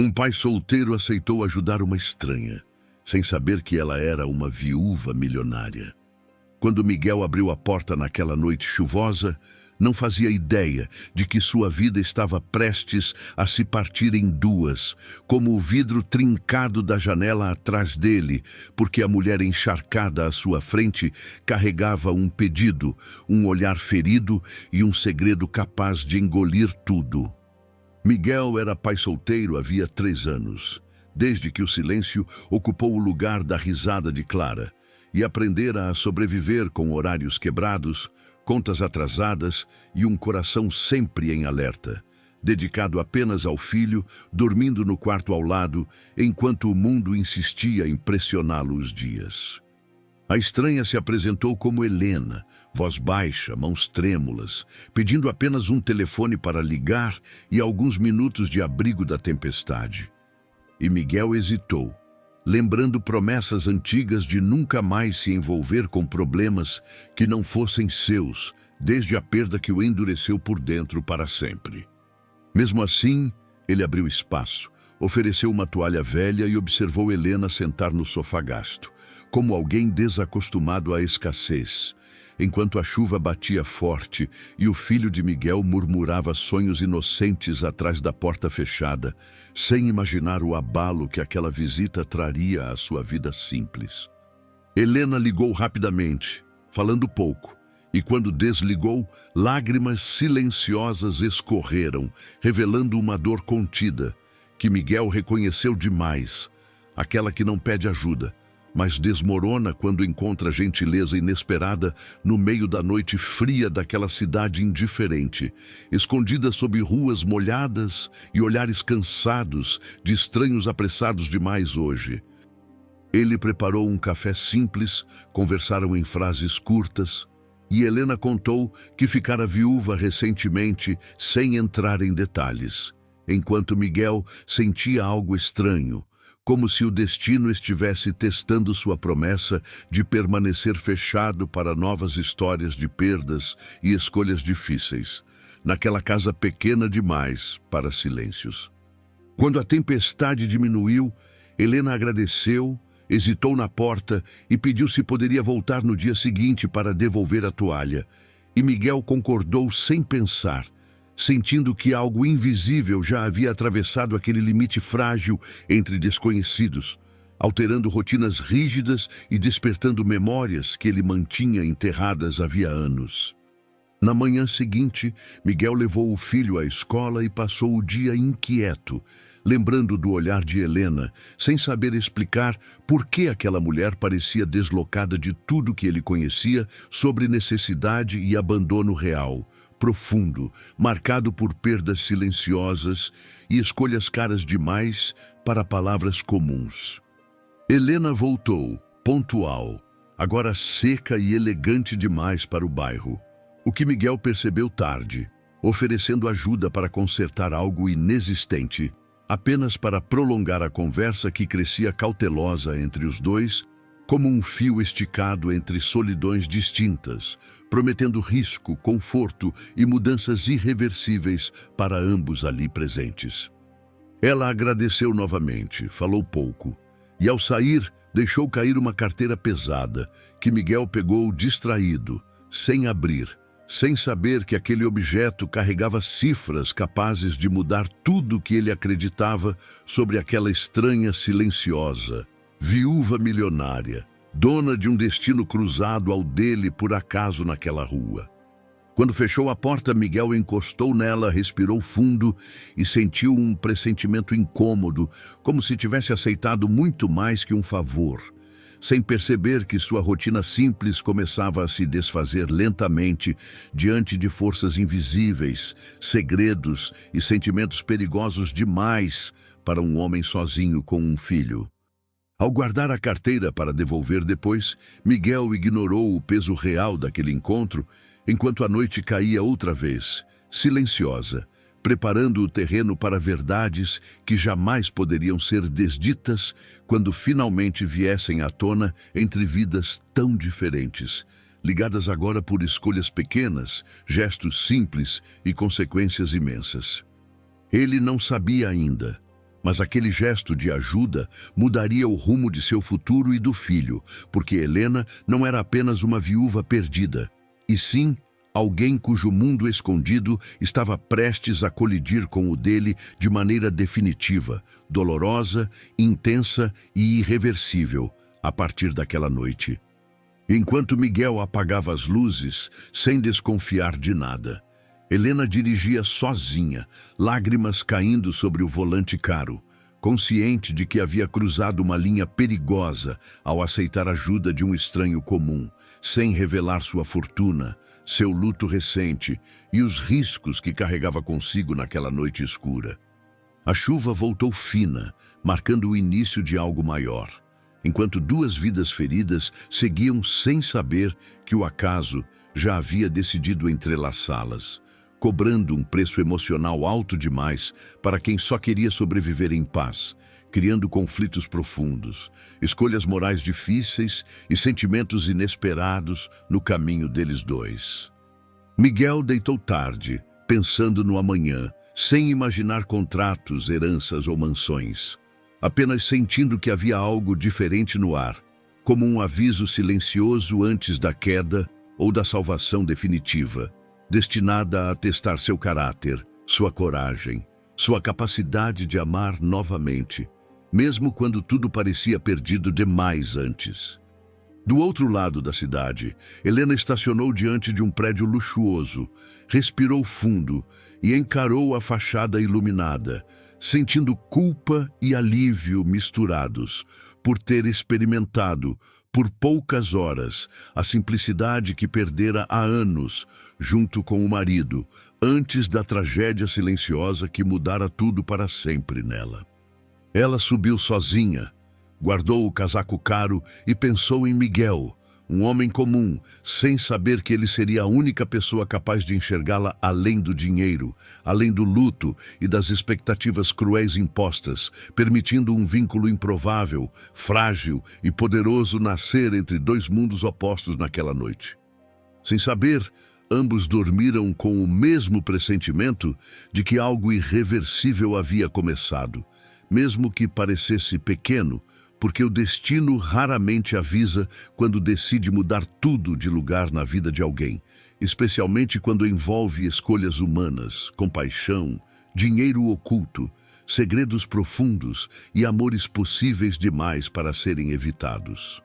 Um pai solteiro aceitou ajudar uma estranha, sem saber que ela era uma viúva milionária. Quando Miguel abriu a porta naquela noite chuvosa, não fazia ideia de que sua vida estava prestes a se partir em duas, como o vidro trincado da janela atrás dele, porque a mulher encharcada à sua frente carregava um pedido, um olhar ferido e um segredo capaz de engolir tudo. Miguel era pai solteiro havia 3 anos, desde que o silêncio ocupou o lugar da risada de Clara, e aprendera a sobreviver com horários quebrados, contas atrasadas e um coração sempre em alerta, dedicado apenas ao filho, dormindo no quarto ao lado, enquanto o mundo insistia em pressioná-lo os dias. A estranha se apresentou como Helena, voz baixa, mãos trêmulas, pedindo apenas um telefone para ligar e alguns minutos de abrigo da tempestade. E Miguel hesitou, lembrando promessas antigas de nunca mais se envolver com problemas que não fossem seus, desde a perda que o endureceu por dentro para sempre. Mesmo assim, ele abriu espaço, ofereceu uma toalha velha e observou Helena sentar no sofá gasto, como alguém desacostumado à escassez, enquanto a chuva batia forte e o filho de Miguel murmurava sonhos inocentes atrás da porta fechada, sem imaginar o abalo que aquela visita traria à sua vida simples. Helena ligou rapidamente, falando pouco, e quando desligou, lágrimas silenciosas escorreram, revelando uma dor contida, que Miguel reconheceu demais, aquela que não pede ajuda, mas desmorona quando encontra gentileza inesperada no meio da noite fria daquela cidade indiferente, escondida sob ruas molhadas e olhares cansados de estranhos apressados demais hoje. Ele preparou um café simples, conversaram em frases curtas, e Helena contou que ficara viúva recentemente sem entrar em detalhes, enquanto Miguel sentia algo estranho, como se o destino estivesse testando sua promessa de permanecer fechado para novas histórias de perdas e escolhas difíceis, naquela casa pequena demais para silêncios. Quando a tempestade diminuiu, Helena agradeceu, hesitou na porta e pediu se poderia voltar no dia seguinte para devolver a toalha, e Miguel concordou sem pensar, sentindo que algo invisível já havia atravessado aquele limite frágil entre desconhecidos, alterando rotinas rígidas e despertando memórias que ele mantinha enterradas havia anos. Na manhã seguinte, Miguel levou o filho à escola e passou o dia inquieto, lembrando do olhar de Helena, sem saber explicar por que aquela mulher parecia deslocada de tudo que ele conhecia sobre necessidade e abandono real, profundo, marcado por perdas silenciosas e escolhas caras demais para palavras comuns. Helena voltou, pontual, agora seca e elegante demais para o bairro, o que Miguel percebeu tarde, oferecendo ajuda para consertar algo inexistente, apenas para prolongar a conversa que crescia cautelosa entre os dois, como um fio esticado entre solidões distintas, prometendo risco, conforto e mudanças irreversíveis para ambos ali presentes. Ela agradeceu novamente, falou pouco, e ao sair, deixou cair uma carteira pesada, que Miguel pegou distraído, sem abrir, sem saber que aquele objeto carregava cifras capazes de mudar tudo o que ele acreditava sobre aquela estranha silenciosa, viúva milionária, dona de um destino cruzado ao dele por acaso naquela rua. Quando fechou a porta, Miguel encostou nela, respirou fundo e sentiu um pressentimento incômodo, como se tivesse aceitado muito mais que um favor, sem perceber que sua rotina simples começava a se desfazer lentamente diante de forças invisíveis, segredos e sentimentos perigosos demais para um homem sozinho com um filho. Ao guardar a carteira para devolver depois, Miguel ignorou o peso real daquele encontro, enquanto a noite caía outra vez, silenciosa, preparando o terreno para verdades que jamais poderiam ser desditas quando finalmente viessem à tona entre vidas tão diferentes, ligadas agora por escolhas pequenas, gestos simples e consequências imensas. Ele não sabia ainda, Mas aquele gesto de ajuda mudaria o rumo de seu futuro e do filho, porque Helena não era apenas uma viúva perdida, e sim alguém cujo mundo escondido estava prestes a colidir com o dele de maneira definitiva, dolorosa, intensa e irreversível a partir daquela noite. Enquanto Miguel apagava as luzes, sem desconfiar de nada, Helena dirigia sozinha, lágrimas caindo sobre o volante caro, consciente de que havia cruzado uma linha perigosa ao aceitar ajuda de um estranho comum, sem revelar sua fortuna, seu luto recente e os riscos que carregava consigo naquela noite escura. A chuva voltou fina, marcando o início de algo maior, enquanto duas vidas feridas seguiam sem saber que o acaso já havia decidido entrelaçá-las, cobrando um preço emocional alto demais para quem só queria sobreviver em paz, criando conflitos profundos, escolhas morais difíceis e sentimentos inesperados no caminho deles dois. Miguel deitou tarde, pensando no amanhã, sem imaginar contratos, heranças ou mansões, apenas sentindo que havia algo diferente no ar, como um aviso silencioso antes da queda ou da salvação definitiva, destinada a testar seu caráter, sua coragem, sua capacidade de amar novamente, mesmo quando tudo parecia perdido demais antes. Do outro lado da cidade, Helena estacionou diante de um prédio luxuoso, respirou fundo e encarou a fachada iluminada, sentindo culpa e alívio misturados por ter experimentado, por poucas horas, a simplicidade que perdera há anos, junto com o marido, antes da tragédia silenciosa que mudara tudo para sempre nela. Ela subiu sozinha, guardou o casaco caro e pensou em Miguel, um homem comum, sem saber que ele seria a única pessoa capaz de enxergá-la além do dinheiro, além do luto e das expectativas cruéis impostas, permitindo um vínculo improvável, frágil e poderoso nascer entre dois mundos opostos naquela noite. Sem saber, ambos dormiram com o mesmo pressentimento de que algo irreversível havia começado, mesmo que parecesse pequeno, porque o destino raramente avisa quando decide mudar tudo de lugar na vida de alguém, especialmente quando envolve escolhas humanas, compaixão, dinheiro oculto, segredos profundos e amores possíveis demais para serem evitados.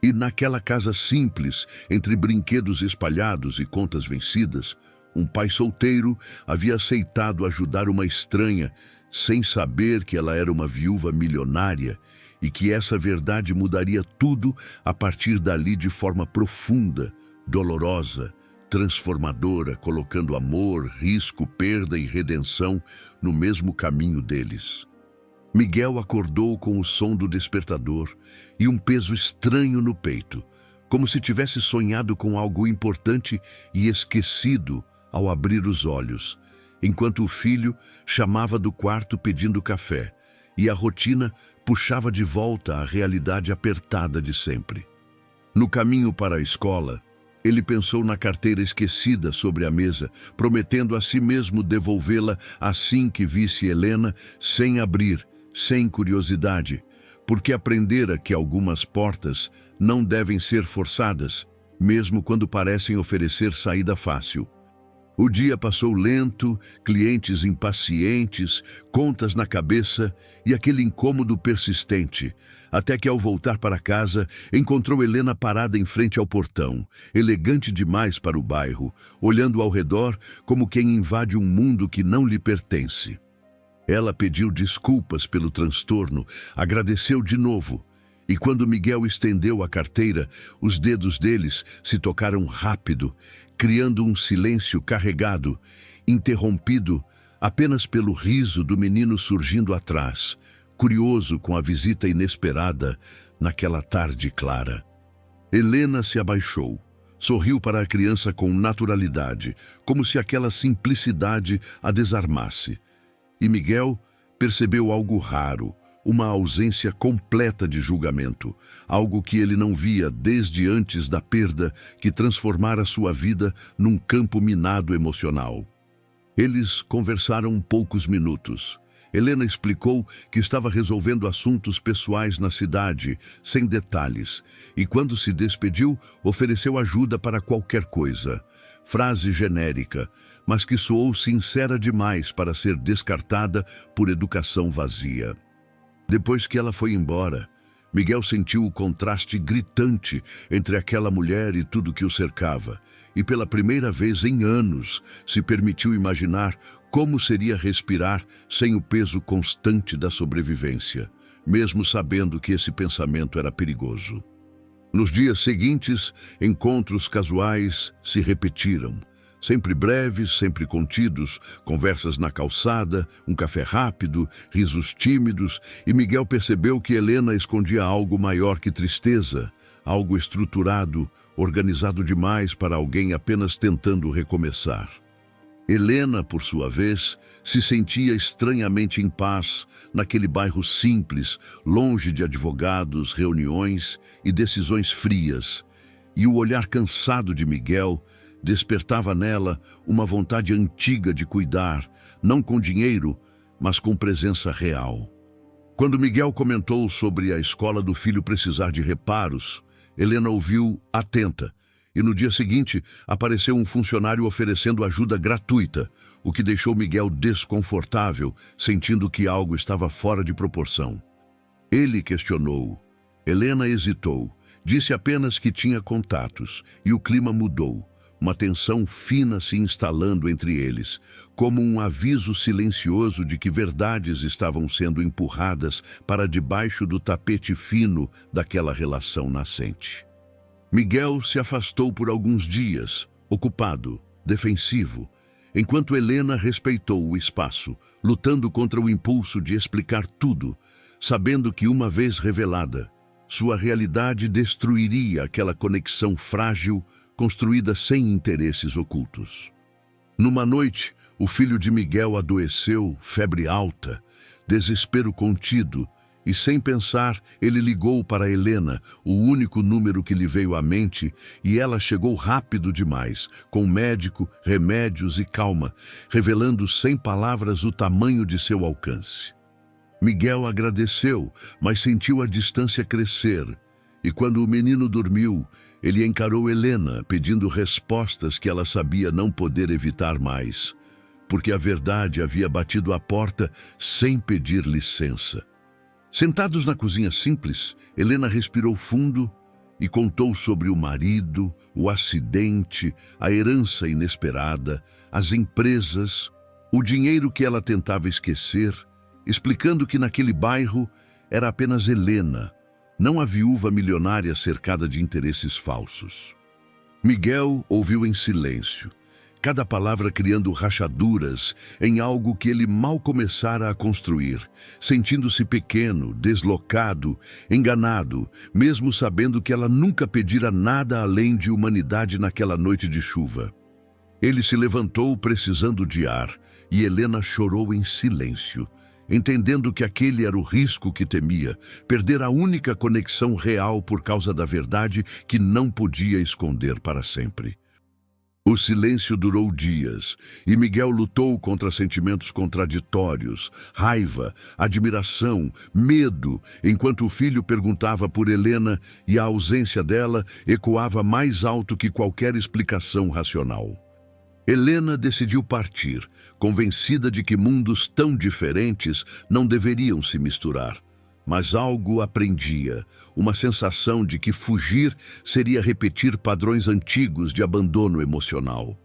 E naquela casa simples, entre brinquedos espalhados e contas vencidas, um pai solteiro havia aceitado ajudar uma estranha, sem saber que ela era uma viúva milionária, e que essa verdade mudaria tudo a partir dali de forma profunda, dolorosa, transformadora, colocando amor, risco, perda e redenção no mesmo caminho deles. Miguel acordou com o som do despertador e um peso estranho no peito, como se tivesse sonhado com algo importante e esquecido ao abrir os olhos, enquanto o filho chamava do quarto pedindo café, e a rotina puxava de volta a realidade apertada de sempre. No caminho para a escola, ele pensou na carteira esquecida sobre a mesa, prometendo a si mesmo devolvê-la assim que visse Helena, sem abrir, sem curiosidade, porque aprendera que algumas portas não devem ser forçadas, mesmo quando parecem oferecer saída fácil. O dia passou lento, clientes impacientes, contas na cabeça e aquele incômodo persistente, até que ao voltar para casa, encontrou Helena parada em frente ao portão, elegante demais para o bairro, olhando ao redor como quem invade um mundo que não lhe pertence. Ela pediu desculpas pelo transtorno, agradeceu de novo, e quando Miguel estendeu a carteira, os dedos deles se tocaram rápido, criando um silêncio carregado, interrompido apenas pelo riso do menino surgindo atrás, curioso com a visita inesperada naquela tarde clara. Helena se abaixou, sorriu para a criança com naturalidade, como se aquela simplicidade a desarmasse. E Miguel percebeu algo raro, uma ausência completa de julgamento, algo que ele não via desde antes da perda que transformara sua vida num campo minado emocional. Eles conversaram poucos minutos, Helena explicou que estava resolvendo assuntos pessoais na cidade, sem detalhes, e quando se despediu, ofereceu ajuda para qualquer coisa. Frase genérica, mas que soou sincera demais para ser descartada por educação vazia. Depois que ela foi embora, Miguel sentiu o contraste gritante entre aquela mulher e tudo que o cercava, e pela primeira vez em anos se permitiu imaginar como seria respirar sem o peso constante da sobrevivência, mesmo sabendo que esse pensamento era perigoso. Nos dias seguintes, encontros casuais se repetiram. Sempre breves, sempre contidos, conversas na calçada, um café rápido, risos tímidos, e Miguel percebeu que Helena escondia algo maior que tristeza, algo estruturado, organizado demais para alguém apenas tentando recomeçar. Helena, por sua vez, se sentia estranhamente em paz naquele bairro simples, longe de advogados, reuniões e decisões frias, e o olhar cansado de Miguel despertava nela uma vontade antiga de cuidar, não com dinheiro, mas com presença real. Quando Miguel comentou sobre a escola do filho precisar de reparos, Helena ouviu atenta, e no dia seguinte apareceu um funcionário oferecendo ajuda gratuita, o que deixou Miguel desconfortável, sentindo que algo estava fora de proporção. Ele questionou. Helena hesitou, disse apenas que tinha contatos, e o clima mudou. Uma tensão fina se instalando entre eles, como um aviso silencioso de que verdades estavam sendo empurradas para debaixo do tapete fino daquela relação nascente. Miguel se afastou por alguns dias, ocupado, defensivo, enquanto Helena respeitou o espaço, lutando contra o impulso de explicar tudo, sabendo que uma vez revelada, sua realidade destruiria aquela conexão frágil construída sem interesses ocultos. Numa noite, o filho de Miguel adoeceu, febre alta, desespero contido, e sem pensar, ele ligou para Helena, o único número que lhe veio à mente, e ela chegou rápido demais, com médico, remédios e calma, revelando sem palavras o tamanho de seu alcance. Miguel agradeceu, mas sentiu a distância crescer, e quando o menino dormiu, ele encarou Helena, pedindo respostas que ela sabia não poder evitar mais, porque a verdade havia batido à porta sem pedir licença. Sentados na cozinha simples, Helena respirou fundo e contou sobre o marido, o acidente, a herança inesperada, as empresas, o dinheiro que ela tentava esquecer, explicando que naquele bairro era apenas Helena, não a viúva milionária cercada de interesses falsos. Miguel ouviu em silêncio, cada palavra criando rachaduras em algo que ele mal começara a construir, sentindo-se pequeno, deslocado, enganado, mesmo sabendo que ela nunca pedira nada além de humanidade naquela noite de chuva. Ele se levantou precisando de ar, e Helena chorou em silêncio, entendendo que aquele era o risco que temia, perder a única conexão real por causa da verdade que não podia esconder para sempre. O silêncio durou dias, e Miguel lutou contra sentimentos contraditórios, raiva, admiração, medo, enquanto o filho perguntava por Helena e a ausência dela ecoava mais alto que qualquer explicação racional. Helena decidiu partir, convencida de que mundos tão diferentes não deveriam se misturar. Mas algo a prendia, uma sensação de que fugir seria repetir padrões antigos de abandono emocional.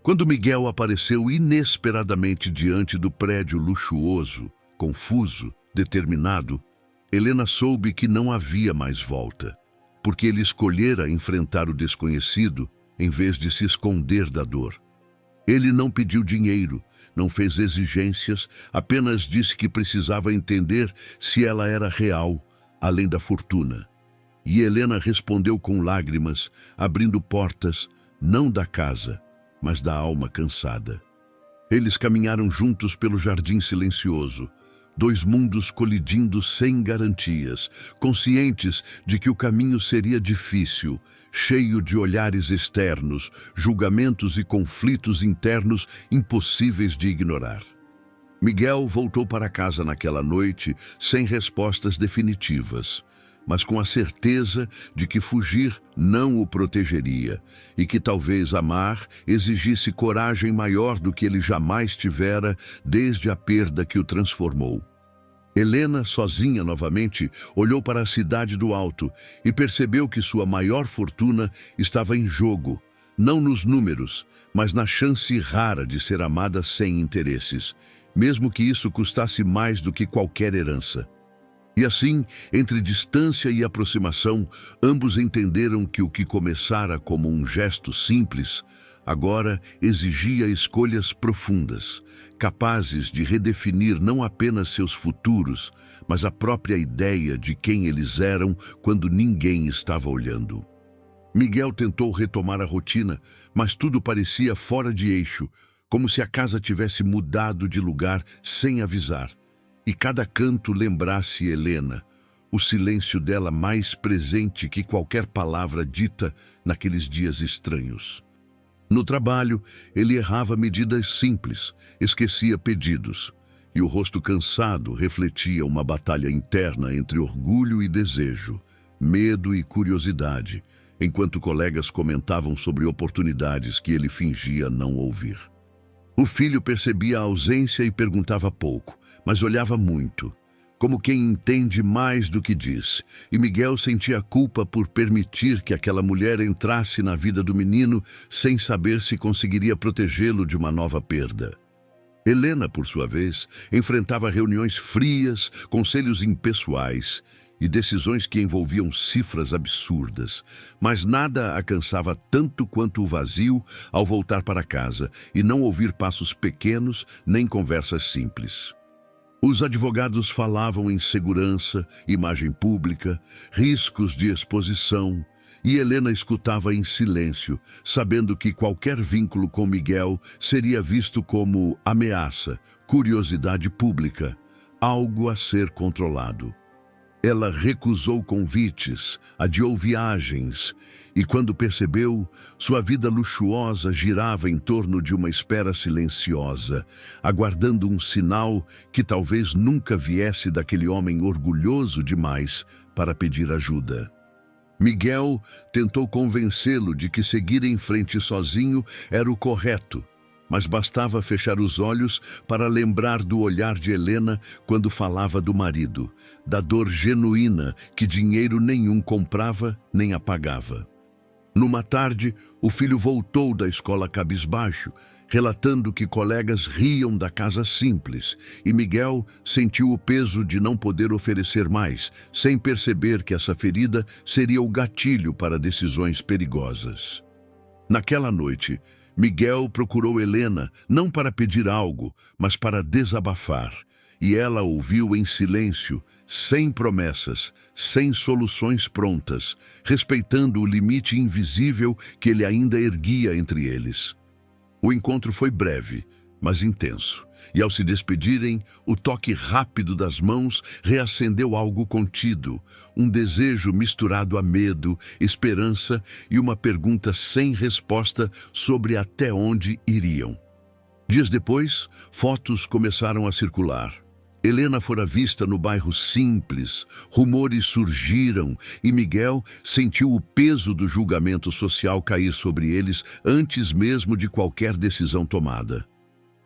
Quando Miguel apareceu inesperadamente diante do prédio luxuoso, confuso, determinado, Helena soube que não havia mais volta, porque ele escolhera enfrentar o desconhecido em vez de se esconder da dor. Ele não pediu dinheiro, não fez exigências, apenas disse que precisava entender se ela era real, além da fortuna. E Helena respondeu com lágrimas, abrindo portas, não da casa, mas da alma cansada. Eles caminharam juntos pelo jardim silencioso, dois mundos colidindo sem garantias, conscientes de que o caminho seria difícil, cheio de olhares externos, julgamentos e conflitos internos impossíveis de ignorar. Miguel voltou para casa naquela noite sem respostas definitivas, mas com a certeza de que fugir não o protegeria e que talvez amar exigisse coragem maior do que ele jamais tivera desde a perda que o transformou. Helena, sozinha novamente, olhou para a cidade do alto e percebeu que sua maior fortuna estava em jogo, não nos números, mas na chance rara de ser amada sem interesses, mesmo que isso custasse mais do que qualquer herança. E assim, entre distância e aproximação, ambos entenderam que o que começara como um gesto simples, agora exigia escolhas profundas, capazes de redefinir não apenas seus futuros, mas a própria ideia de quem eles eram quando ninguém estava olhando. Miguel tentou retomar a rotina, mas tudo parecia fora de eixo, como se a casa tivesse mudado de lugar sem avisar. E cada canto lembrasse Helena, o silêncio dela mais presente que qualquer palavra dita naqueles dias estranhos. No trabalho, ele errava medidas simples, esquecia pedidos, e o rosto cansado refletia uma batalha interna entre orgulho e desejo, medo e curiosidade, enquanto colegas comentavam sobre oportunidades que ele fingia não ouvir. O filho percebia a ausência e perguntava pouco, mas olhava muito, como quem entende mais do que diz, e Miguel sentia culpa por permitir que aquela mulher entrasse na vida do menino sem saber se conseguiria protegê-lo de uma nova perda. Helena, por sua vez, enfrentava reuniões frias, conselhos impessoais e decisões que envolviam cifras absurdas, mas nada a cansava tanto quanto o vazio ao voltar para casa e não ouvir passos pequenos nem conversas simples. Os advogados falavam em segurança, imagem pública, riscos de exposição, e Helena escutava em silêncio, sabendo que qualquer vínculo com Miguel seria visto como ameaça, curiosidade pública, algo a ser controlado. Ela recusou convites, adiou viagens, e quando percebeu, sua vida luxuosa girava em torno de uma espera silenciosa, aguardando um sinal que talvez nunca viesse daquele homem orgulhoso demais para pedir ajuda. Miguel tentou convencê-lo de que seguir em frente sozinho era o correto, mas bastava fechar os olhos para lembrar do olhar de Helena quando falava do marido, da dor genuína que dinheiro nenhum comprava nem apagava. Numa tarde, o filho voltou da escola cabisbaixo, relatando que colegas riam da casa simples, e Miguel sentiu o peso de não poder oferecer mais, sem perceber que essa ferida seria o gatilho para decisões perigosas. Naquela noite, Miguel procurou Helena não para pedir algo, mas para desabafar, e ela ouviu em silêncio, sem promessas, sem soluções prontas, respeitando o limite invisível que ele ainda erguia entre eles. O encontro foi breve, mas intenso, e ao se despedirem, o toque rápido das mãos reacendeu algo contido, um desejo misturado a medo, esperança e uma pergunta sem resposta sobre até onde iriam. Dias depois, fotos começaram a circular. Helena fora vista no bairro simples, rumores surgiram e Miguel sentiu o peso do julgamento social cair sobre eles antes mesmo de qualquer decisão tomada.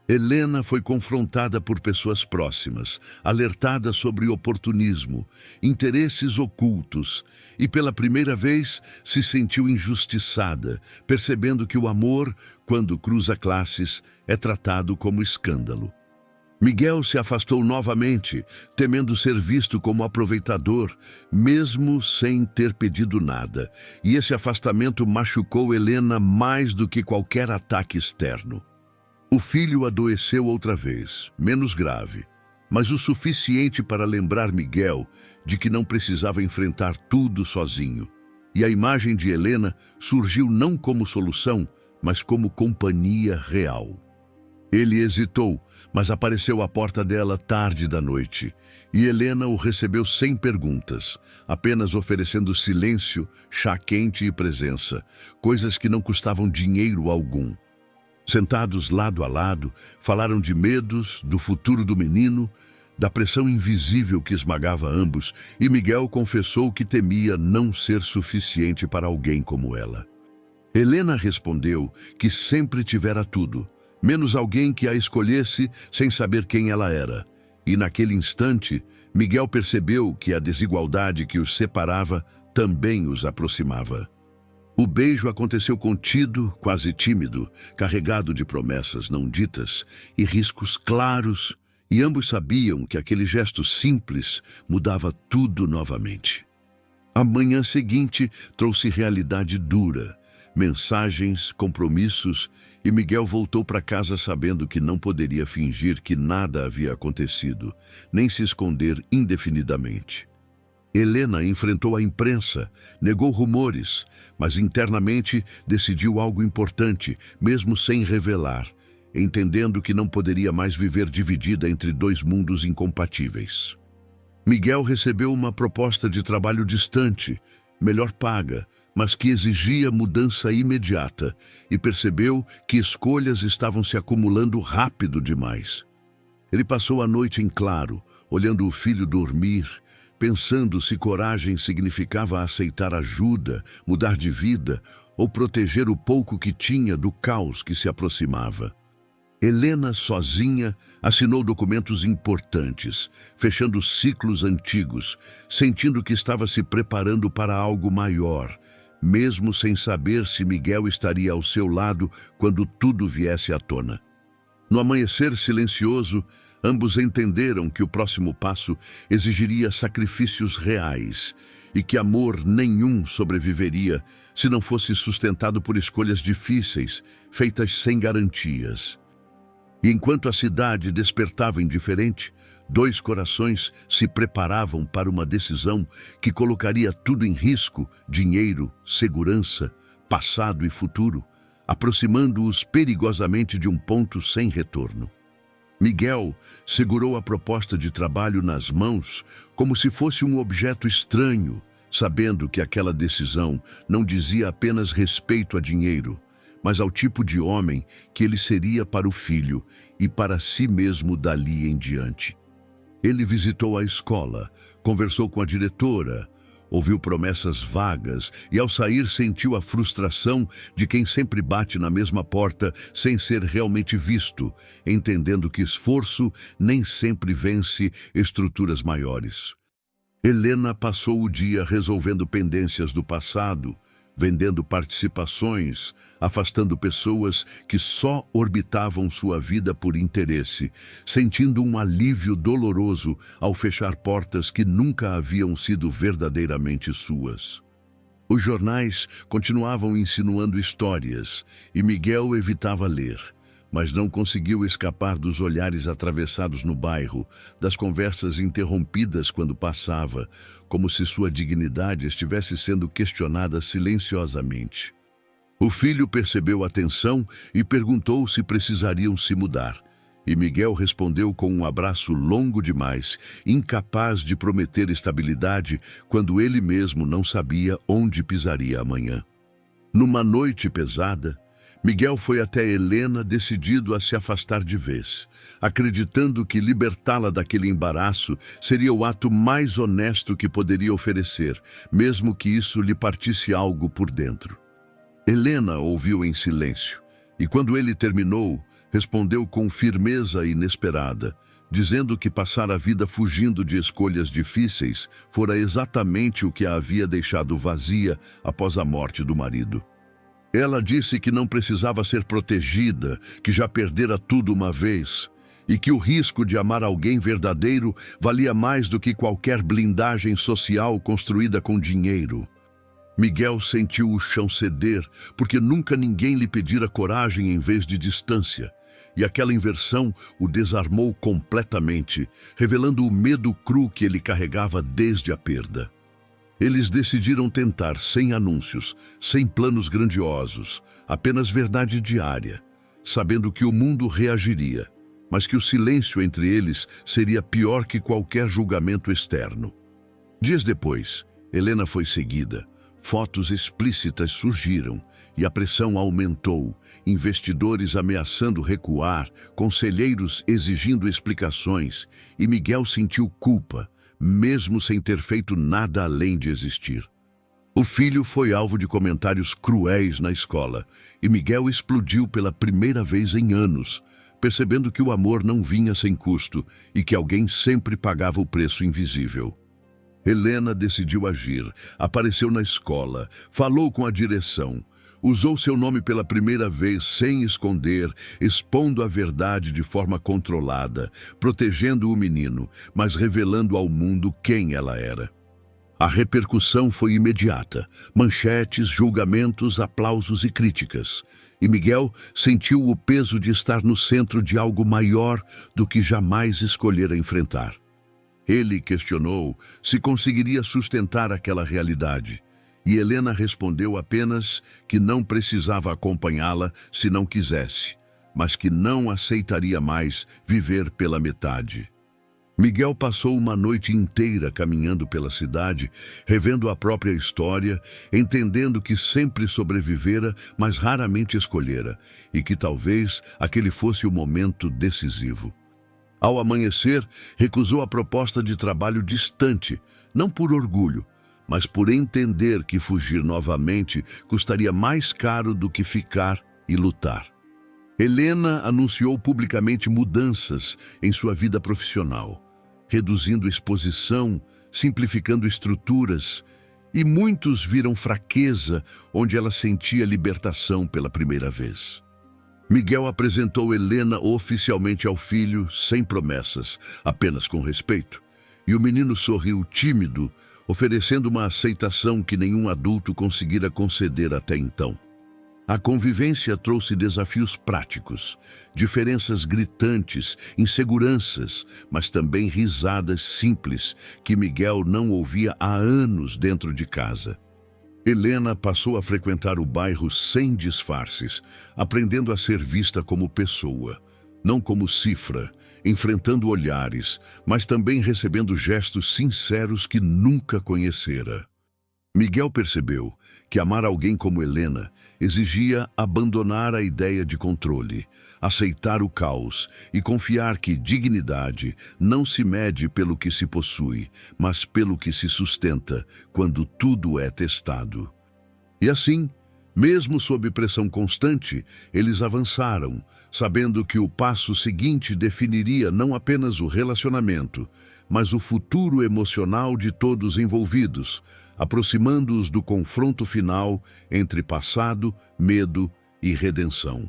Helena foi confrontada por pessoas próximas, alertada sobre oportunismo, interesses ocultos, e pela primeira vez se sentiu injustiçada, percebendo que o amor, quando cruza classes, é tratado como escândalo. Miguel se afastou novamente, temendo ser visto como aproveitador, mesmo sem ter pedido nada, e esse afastamento machucou Helena mais do que qualquer ataque externo. O filho adoeceu outra vez, menos grave, mas o suficiente para lembrar Miguel de que não precisava enfrentar tudo sozinho. E a imagem de Helena surgiu não como solução, mas como companhia real. Ele hesitou, mas apareceu à porta dela tarde da noite, e Helena o recebeu sem perguntas, apenas oferecendo silêncio, chá quente e presença, coisas que não custavam dinheiro algum. Sentados lado a lado, falaram de medos, do futuro do menino, da pressão invisível que esmagava ambos, e Miguel confessou que temia não ser suficiente para alguém como ela. Helena respondeu que sempre tivera tudo, menos alguém que a escolhesse sem saber quem ela era. E naquele instante, Miguel percebeu que a desigualdade que os separava também os aproximava. O beijo aconteceu contido, quase tímido, carregado de promessas não ditas e riscos claros, e ambos sabiam que aquele gesto simples mudava tudo novamente. A manhã seguinte trouxe realidade dura, mensagens, compromissos, e Miguel voltou para casa sabendo que não poderia fingir que nada havia acontecido, nem se esconder indefinidamente. Helena enfrentou a imprensa, negou rumores, mas internamente decidiu algo importante, mesmo sem revelar, entendendo que não poderia mais viver dividida entre dois mundos incompatíveis. Miguel recebeu uma proposta de trabalho distante, melhor paga, mas que exigia mudança imediata, e percebeu que escolhas estavam se acumulando rápido demais. Ele passou a noite em claro, olhando o filho dormir, pensando se coragem significava aceitar ajuda, mudar de vida ou proteger o pouco que tinha do caos que se aproximava. Helena, sozinha, assinou documentos importantes, fechando ciclos antigos, sentindo que estava se preparando para algo maior, mesmo sem saber se Miguel estaria ao seu lado quando tudo viesse à tona. No amanhecer silencioso, ambos entenderam que o próximo passo exigiria sacrifícios reais e que amor nenhum sobreviveria se não fosse sustentado por escolhas difíceis, feitas sem garantias. E enquanto a cidade despertava indiferente, dois corações se preparavam para uma decisão que colocaria tudo em risco: dinheiro, segurança, passado e futuro, aproximando-os perigosamente de um ponto sem retorno. Miguel segurou a proposta de trabalho nas mãos como se fosse um objeto estranho, sabendo que aquela decisão não dizia apenas respeito a dinheiro, mas ao tipo de homem que ele seria para o filho e para si mesmo dali em diante. Ele visitou a escola, conversou com a diretora, ouviu promessas vagas e, ao sair, sentiu a frustração de quem sempre bate na mesma porta sem ser realmente visto, entendendo que esforço nem sempre vence estruturas maiores. Helena passou o dia resolvendo pendências do passado, vendendo participações, afastando pessoas que só orbitavam sua vida por interesse, sentindo um alívio doloroso ao fechar portas que nunca haviam sido verdadeiramente suas. Os jornais continuavam insinuando histórias e Miguel evitava ler, mas não conseguiu escapar dos olhares atravessados no bairro, das conversas interrompidas quando passava, como se sua dignidade estivesse sendo questionada silenciosamente. O filho percebeu a tensão e perguntou se precisariam se mudar, e Miguel respondeu com um abraço longo demais, incapaz de prometer estabilidade quando ele mesmo não sabia onde pisaria amanhã. Numa noite pesada, Miguel foi até Helena decidido a se afastar de vez, acreditando que libertá-la daquele embaraço seria o ato mais honesto que poderia oferecer, mesmo que isso lhe partisse algo por dentro. Helena ouviu em silêncio, e quando ele terminou, respondeu com firmeza inesperada, dizendo que passar a vida fugindo de escolhas difíceis fora exatamente o que a havia deixado vazia após a morte do marido. Ela disse que não precisava ser protegida, que já perdera tudo uma vez, e que o risco de amar alguém verdadeiro valia mais do que qualquer blindagem social construída com dinheiro. Miguel sentiu o chão ceder, porque nunca ninguém lhe pedira coragem em vez de distância, e aquela inversão o desarmou completamente, revelando o medo cru que ele carregava desde a perda. Eles decidiram tentar sem anúncios, sem planos grandiosos, apenas verdade diária, sabendo que o mundo reagiria, mas que o silêncio entre eles seria pior que qualquer julgamento externo. Dias depois, Helena foi seguida, Fotos explícitas surgiram e a pressão aumentou, investidores ameaçando recuar, conselheiros exigindo explicações, e Miguel sentiu culpa, mesmo sem ter feito nada além de existir. O filho foi alvo de comentários cruéis na escola, e Miguel explodiu pela primeira vez em anos, percebendo que o amor não vinha sem custo e que alguém sempre pagava o preço invisível. Helena decidiu agir, apareceu na escola, falou com a direção, usou seu nome pela primeira vez sem esconder, expondo a verdade de forma controlada, protegendo o menino, mas revelando ao mundo quem ela era. A repercussão foi imediata, manchetes, julgamentos, aplausos e críticas. E Miguel sentiu o peso de estar no centro de algo maior do que jamais escolhera enfrentar. Ele questionou se conseguiria sustentar aquela realidade, e Helena respondeu apenas que não precisava acompanhá-la se não quisesse, mas que não aceitaria mais viver pela metade. Miguel passou uma noite inteira caminhando pela cidade, revendo a própria história, entendendo que sempre sobrevivera, mas raramente escolhera, e que talvez aquele fosse o momento decisivo. Ao amanhecer, recusou a proposta de trabalho distante, não por orgulho, mas por entender que fugir novamente custaria mais caro do que ficar e lutar. Helena anunciou publicamente mudanças em sua vida profissional, reduzindo exposição, simplificando estruturas, e muitos viram fraqueza onde ela sentia libertação pela primeira vez. Miguel apresentou Helena oficialmente ao filho, sem promessas, apenas com respeito, e o menino sorriu tímido, oferecendo uma aceitação que nenhum adulto conseguira conceder até então. A convivência trouxe desafios práticos, diferenças gritantes, inseguranças, mas também risadas simples que Miguel não ouvia há anos dentro de casa. Helena passou a frequentar o bairro sem disfarces, aprendendo a ser vista como pessoa, não como cifra, enfrentando olhares, mas também recebendo gestos sinceros que nunca conhecera. Miguel percebeu que amar alguém como Helena exigia abandonar a ideia de controle, aceitar o caos e confiar que dignidade não se mede pelo que se possui, mas pelo que se sustenta quando tudo é testado. E assim, mesmo sob pressão constante, eles avançaram, sabendo que o passo seguinte definiria não apenas o relacionamento, mas o futuro emocional de todos envolvidos, aproximando-os do confronto final entre passado, medo e redenção.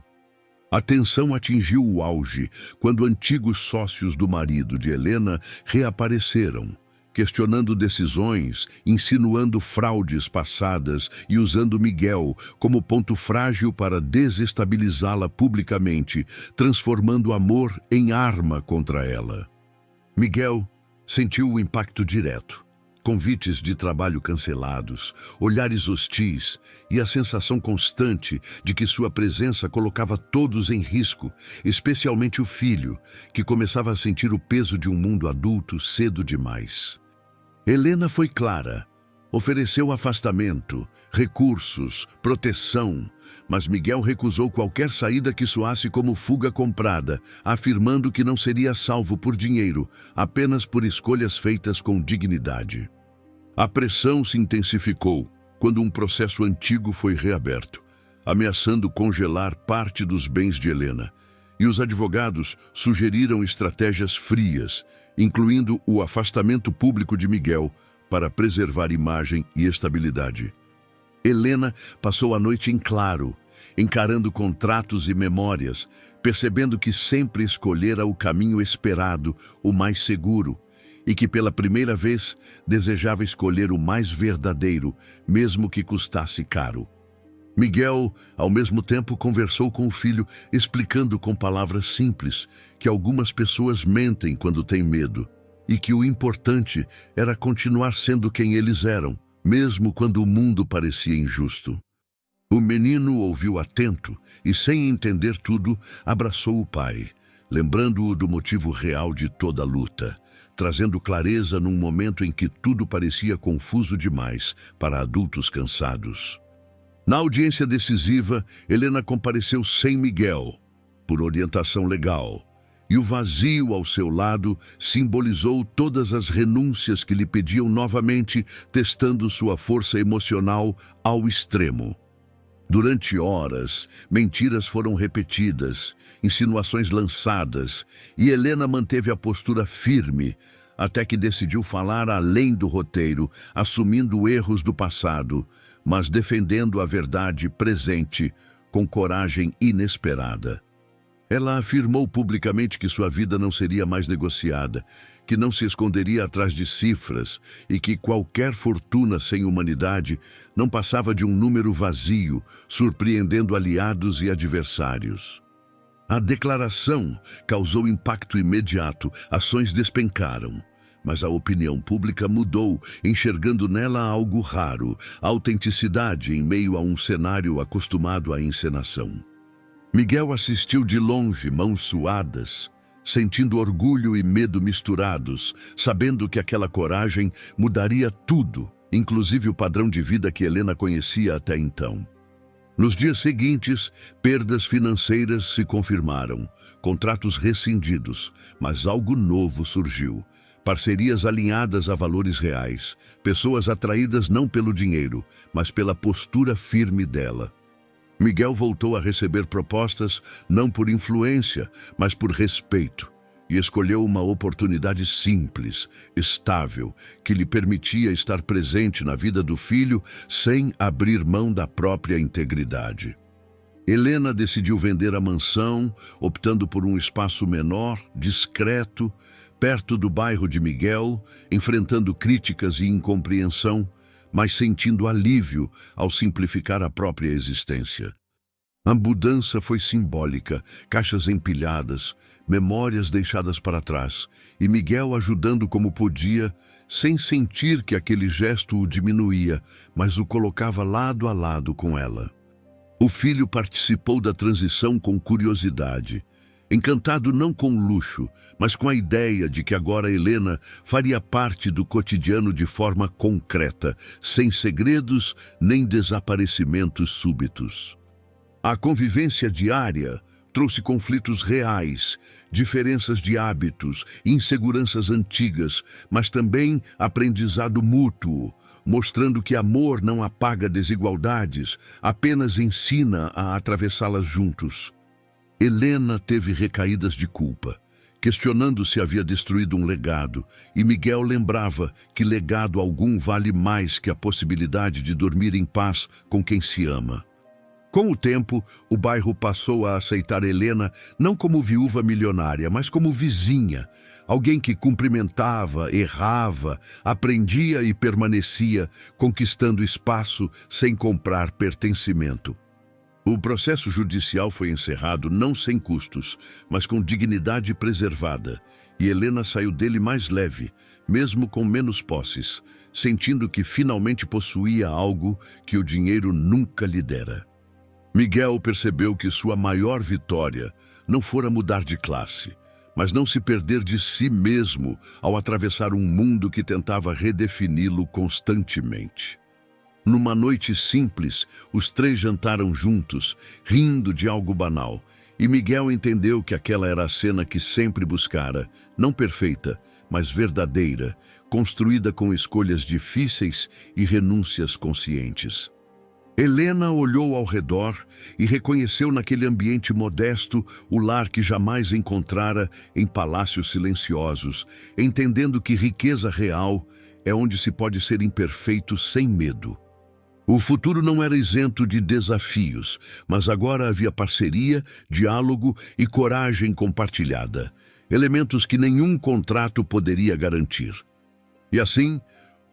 A tensão atingiu o auge quando antigos sócios do marido de Helena reapareceram, questionando decisões, insinuando fraudes passadas e usando Miguel como ponto frágil para desestabilizá-la publicamente, transformando o amor em arma contra ela. Miguel sentiu o impacto direto. Convites de trabalho cancelados, olhares hostis e a sensação constante de que sua presença colocava todos em risco, especialmente o filho, que começava a sentir o peso de um mundo adulto cedo demais. Helena foi clara, ofereceu afastamento, recursos, proteção, mas Miguel recusou qualquer saída que soasse como fuga comprada, afirmando que não seria salvo por dinheiro, apenas por escolhas feitas com dignidade. A pressão se intensificou quando um processo antigo foi reaberto, ameaçando congelar parte dos bens de Helena, e os advogados sugeriram estratégias frias, incluindo o afastamento público de Miguel para preservar imagem e estabilidade. Helena passou a noite em claro, encarando contratos e memórias, percebendo que sempre escolhera o caminho esperado, o mais seguro, e que pela primeira vez desejava escolher o mais verdadeiro, mesmo que custasse caro. Miguel, ao mesmo tempo, conversou com o filho, explicando com palavras simples que algumas pessoas mentem quando têm medo, e que o importante era continuar sendo quem eles eram, mesmo quando o mundo parecia injusto. O menino ouviu atento e, sem entender tudo, abraçou o pai, lembrando-o do motivo real de toda a luta: trazendo clareza num momento em que tudo parecia confuso demais para adultos cansados. Na audiência decisiva, Helena compareceu sem Miguel, por orientação legal, e o vazio ao seu lado simbolizou todas as renúncias que lhe pediam novamente, testando sua força emocional ao extremo. Durante horas, mentiras foram repetidas, insinuações lançadas, e Helena manteve a postura firme, até que decidiu falar além do roteiro, assumindo erros do passado, mas defendendo a verdade presente com coragem inesperada. Ela afirmou publicamente que sua vida não seria mais negociada, que não se esconderia atrás de cifras e que qualquer fortuna sem humanidade não passava de um número vazio, surpreendendo aliados e adversários. A declaração causou impacto imediato, ações despencaram. Mas a opinião pública mudou, enxergando nela algo raro, autenticidade em meio a um cenário acostumado à encenação. Miguel assistiu de longe, mãos suadas, sentindo orgulho e medo misturados, sabendo que aquela coragem mudaria tudo, inclusive o padrão de vida que Helena conhecia até então. Nos dias seguintes, perdas financeiras se confirmaram, contratos rescindidos, mas algo novo surgiu. Parcerias alinhadas a valores reais, pessoas atraídas não pelo dinheiro, mas pela postura firme dela. Miguel voltou a receber propostas não por influência, mas por respeito, e escolheu uma oportunidade simples, estável, que lhe permitia estar presente na vida do filho sem abrir mão da própria integridade. Helena decidiu vender a mansão, optando por um espaço menor, discreto, perto do bairro de Miguel, enfrentando críticas e incompreensão, mas sentindo alívio ao simplificar a própria existência. A mudança foi simbólica, caixas empilhadas, memórias deixadas para trás, e Miguel ajudando como podia, sem sentir que aquele gesto o diminuía, mas o colocava lado a lado com ela. O filho participou da transição com curiosidade, encantado não com luxo, mas com a ideia de que agora Helena faria parte do cotidiano de forma concreta, sem segredos nem desaparecimentos súbitos. A convivência diária trouxe conflitos reais, diferenças de hábitos, inseguranças antigas, mas também aprendizado mútuo, mostrando que amor não apaga desigualdades, apenas ensina a atravessá-las juntos. Helena teve recaídas de culpa, questionando se havia destruído um legado, e Miguel lembrava que legado algum vale mais que a possibilidade de dormir em paz com quem se ama. Com o tempo, o bairro passou a aceitar Helena não como viúva milionária, mas como vizinha, alguém que cumprimentava, errava, aprendia e permanecia, conquistando espaço sem comprar pertencimento. O processo judicial foi encerrado não sem custos, mas com dignidade preservada, e Helena saiu dele mais leve, mesmo com menos posses, sentindo que finalmente possuía algo que o dinheiro nunca lhe dera. Miguel percebeu que sua maior vitória não fora mudar de classe, mas não se perder de si mesmo ao atravessar um mundo que tentava redefini-lo constantemente. Numa noite simples, os três jantaram juntos, rindo de algo banal, e Miguel entendeu que aquela era a cena que sempre buscara, não perfeita, mas verdadeira, construída com escolhas difíceis e renúncias conscientes. Helena olhou ao redor e reconheceu naquele ambiente modesto o lar que jamais encontrara em palácios silenciosos, entendendo que riqueza real é onde se pode ser imperfeito sem medo. O futuro não era isento de desafios, mas agora havia parceria, diálogo e coragem compartilhada, elementos que nenhum contrato poderia garantir. E assim,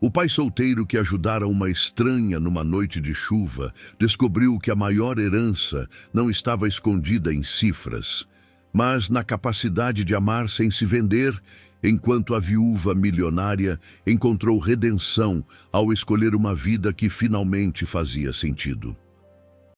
o pai solteiro que ajudara uma estranha numa noite de chuva descobriu que a maior herança não estava escondida em cifras, mas na capacidade de amar sem se vender, enquanto a viúva milionária encontrou redenção ao escolher uma vida que finalmente fazia sentido.